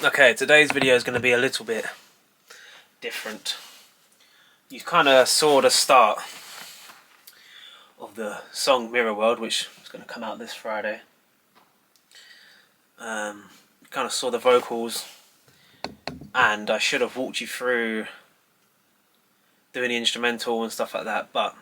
Okay, today's video is going to be a little bit different. You kind of saw the start of the song Mirror World, which is going to come out this Friday. You kind of saw the vocals, and I should have walked you through doing the instrumental and stuff like that, but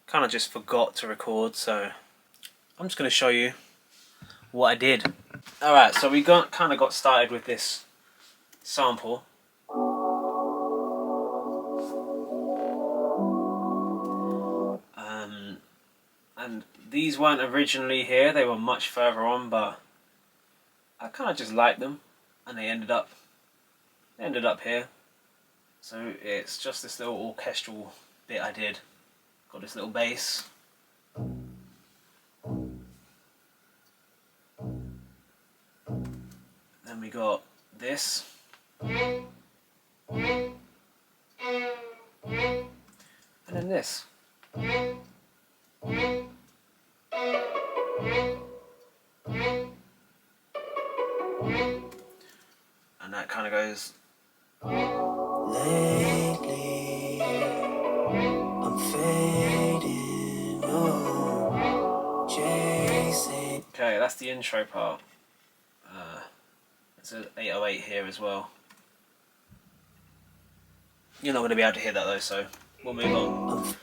kind of just forgot to record, so I'm just going to show you what I did. Alright, so we kind of got started with this sample. And these weren't originally here, they were much further on, but I kind of just liked them, and they ended up here. So it's just this little orchestral bit I did. Got this little bass. Then we got this. And then this. And that kind of goes. Lately, I'm fading, chasing. Okay, that's the intro part. It's an 808 here as well. You're not going to be able to hear that though, so we'll move on.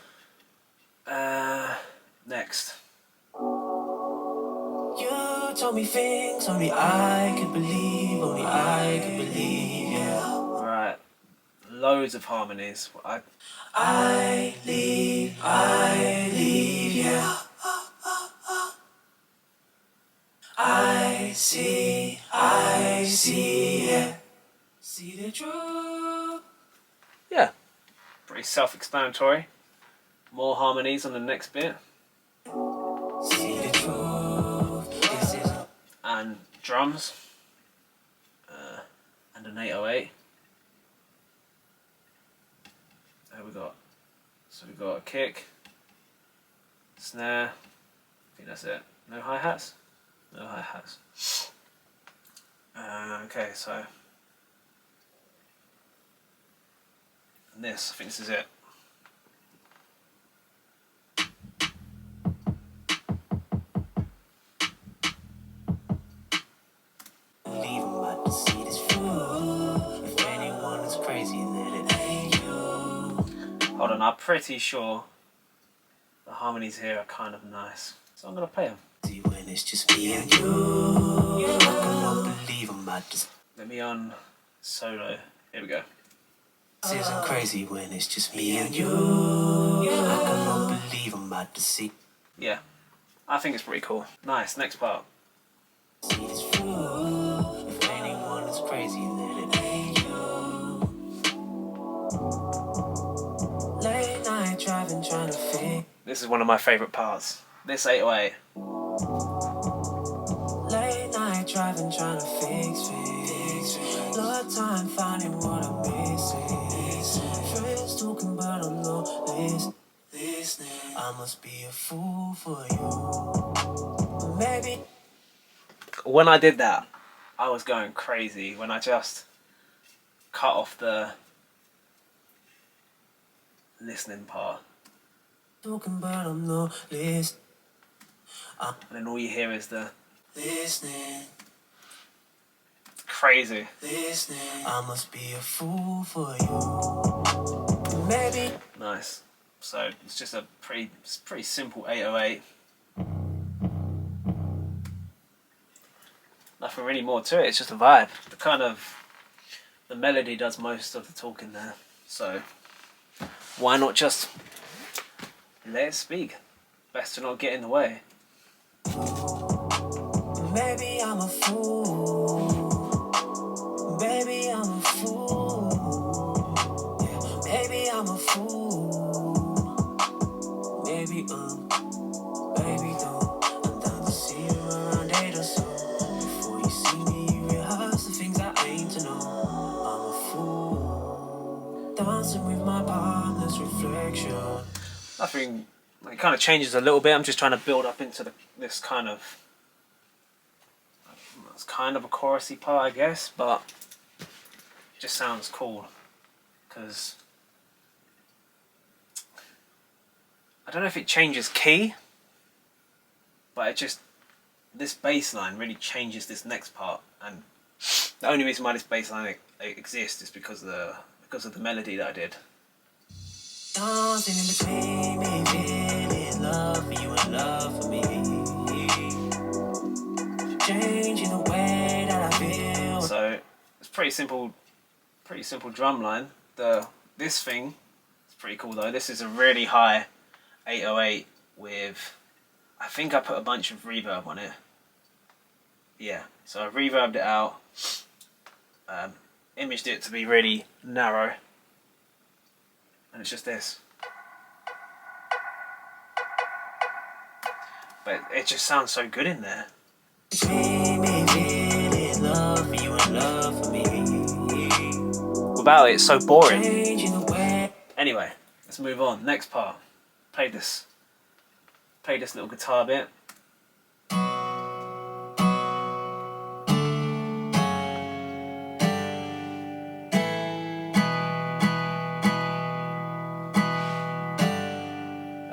Next. You told me things only I could believe, yeah. Right, loads of harmonies. I leave, yeah. I see, yeah. See the truth. Yeah, pretty self-explanatory. More harmonies on the next bit. See the truth. And drums. And an 808. There we got. So we got a kick, snare. I think that's it. No hi-hats. No hi-hats. Okay, so and this, I think this is it. Hold on, I'm pretty sure the harmonies here are kind of nice, so I'm gonna play them. When it's just me and you, I cannot believe I'm about to. Let me on solo. Here we go. This isn't crazy when it's just me and you. I cannot believe I'm about to see. Yeah, I think it's pretty cool. Nice. Next part. See this through. If anyone is crazy, then it ain't you. Late night driving, trying to fit. This is one of my favorite parts. This 808. Late night driving, trying to fix. Lot of time finding what I'm missing. Friends talking, but I'm not listening. I must be a fool for you. Maybe. When I did that, I was going crazy. When I just cut off the listening part. Talking, but I'm not listening. And then all you hear is the listening. Crazy. Listening. I must be a fool for you. Maybe. Nice. So it's just a pretty simple 808. Nothing really more to it. It's just a vibe. The melody does most of the talking there. So why not just let it speak? Best to not get in the way. Maybe I'm a fool. Maybe I'm a fool. Yeah, maybe I'm a fool. Maybe baby don't. I'm down to see you around 8 or so. Before you see me, you rehearse the things I aim to know. I'm a fool. Dancing with my partner's reflection. Nothing. It kind of changes a little bit. I'm just trying to build up into this kind of It's kind of a chorusy part, I guess, but it just sounds cool because I don't know if it changes key, but it just, this bass line really changes this next part, and the only reason why this bass line exists is because of the melody that I did. Dancing in between me, feeling love for you and love for me. Changing the way that I feel. So it's pretty simple drum line. This thing is pretty cool though. This is a really high 808 with, I think I put a bunch of reverb on it. Yeah, so I reverbed it out, imaged it to be really narrow, and it's just this. But it just sounds so good in there. Without it, it's so boring. Anyway, let's move on. Next part. Play this little guitar bit.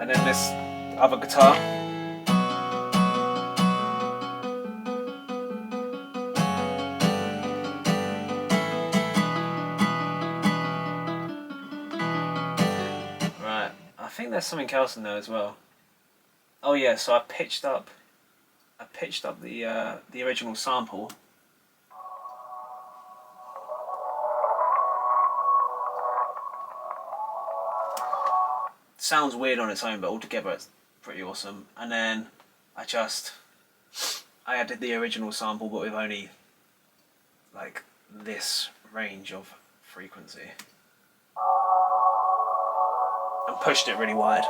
And then this other guitar. Right, I think there's something else in there as well. Oh yeah, so I pitched up the original sample. Sounds weird on its own, but altogether it's pretty awesome. And then I added the original sample, but with only like this range of frequency, and pushed it really wide.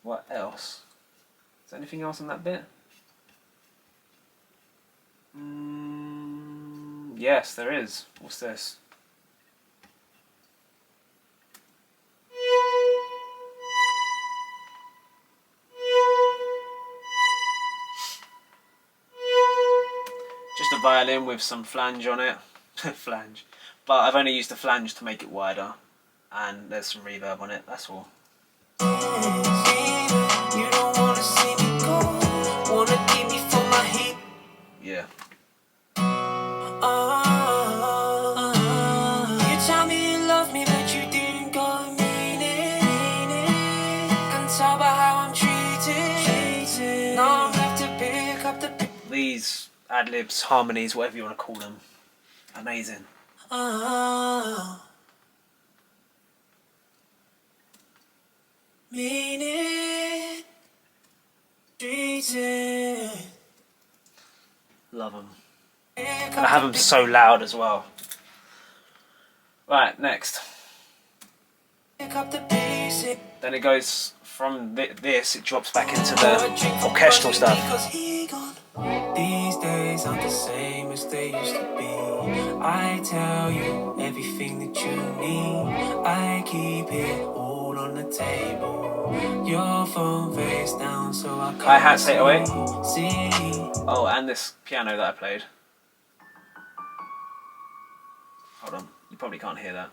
What else? Is there anything else on that bit? Yes, there is. What's this? Just a violin with some flange on it. Flange. But I've only used the flange to make it wider, and there's some reverb on it, that's all. Yeah. You tell me you love me, but you didn't go and mean it. Can tell by how I'm treated. Now I'm left to pick up the. These ad-libs, harmonies, whatever you want to call them, amazing. Mean it. Treated. Love them. And I have them so loud as well. Right, next. Then it goes from this, it drops back into the orchestral stuff. These days aren't the same as they used to be. I tell you everything that you need. I keep it all on the table. Your phone face down so I can't hi-hats 808. Oh, and this piano that I played. Hold on, you probably can't hear that.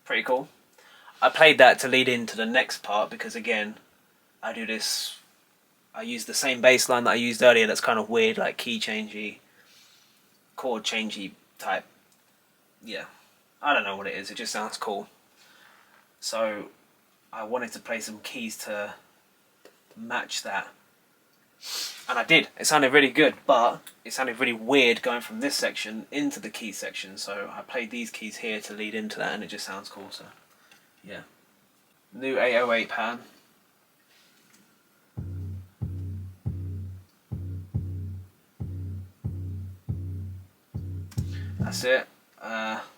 Pretty cool. I played that to lead into the next part because again, I use the same bass line that I used earlier that's kind of weird, like key changey, chord changey type. Yeah, I don't know what it is, it just sounds cool. So I wanted to play some keys to match that. And I did. It sounded really good, but it sounded really weird going from this section into the key section. So I played these keys here to lead into that, and it just sounds cool. So, yeah. New 808 pattern. That's it.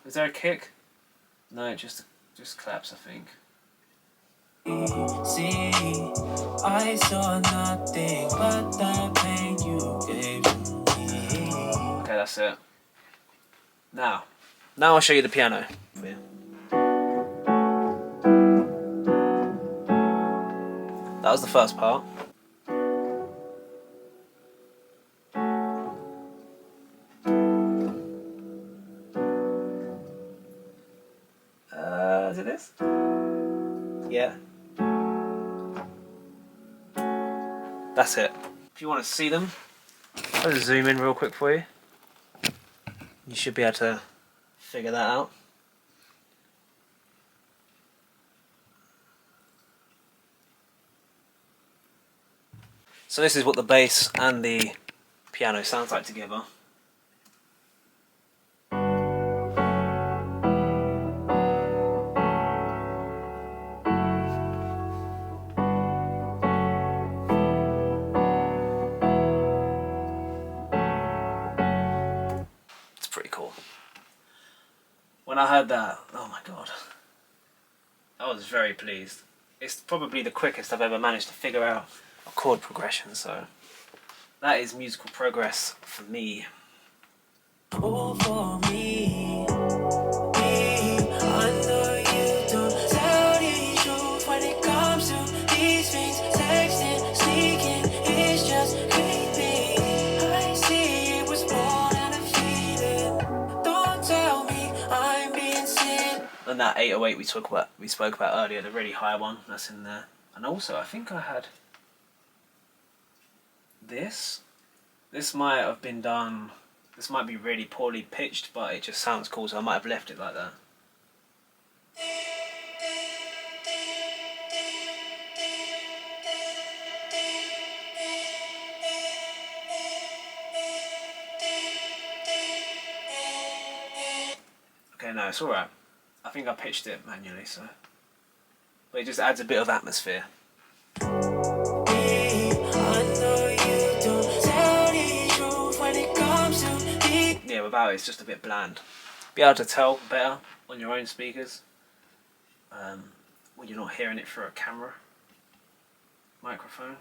Is there a kick? No, just claps, I think. See, I saw nothing but the pain you gave to me. Okay, that's it. Now I'll show you the piano. That was the first part. Is it this? Yeah. That's it. If you want to see them, I'll just zoom in real quick for you. You should be able to figure that out. So this is what the bass and the piano sounds like together. It's pretty cool. When I heard that, oh my god, I was very pleased. It's probably the quickest I've ever managed to figure out a chord progression, so that is musical progress for me. All for me. I know you don't tell the truth when it comes to these things. Texting, sneaking, it's just creepy. I see it was more than a feeling. Don't tell me I'm being seen. And that 808 we spoke about earlier, the really high one, that's in there. And also, I think I had this. This might have been done. This might be really poorly pitched, but it just sounds cool, so I might have left it like that. Okay, no, it's alright. I think I pitched it manually, so. But it just adds a bit of atmosphere. Yeah, without it, it's just a bit bland. Be able to tell better on your own speakers when you're not hearing it through a camera microphone.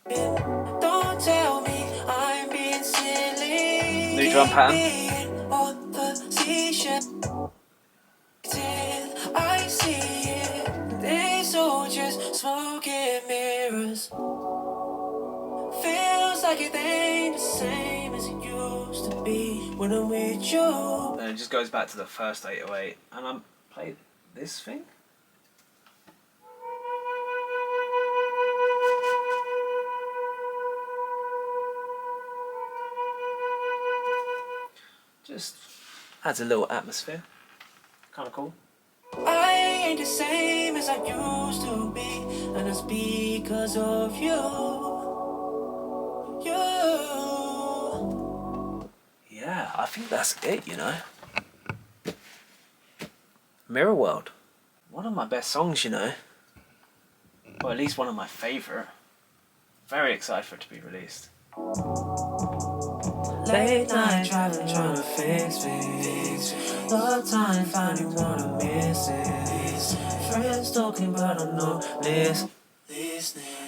Don't tell me I'm being silly. New drum pattern. I see it. They all just smoke and mirrors. Feels like it ain't the same as it used to be when I'm with you. And it just goes back to the first 808, and I'm playing this thing. Just adds a little atmosphere. Kind of cool. I ain't the same as I used to be, and it's because of you. Yeah, I think that's it, you know. Mirror World. One of my best songs, you know. Or at least one of my favourite. Very excited for it to be released. Late night driving, trying to fix me. Love time, finding what I'm missing. Friends talking, but I'm not listening.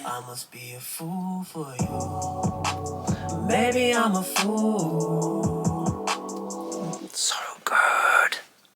I must be a fool for you. Maybe I'm a fool.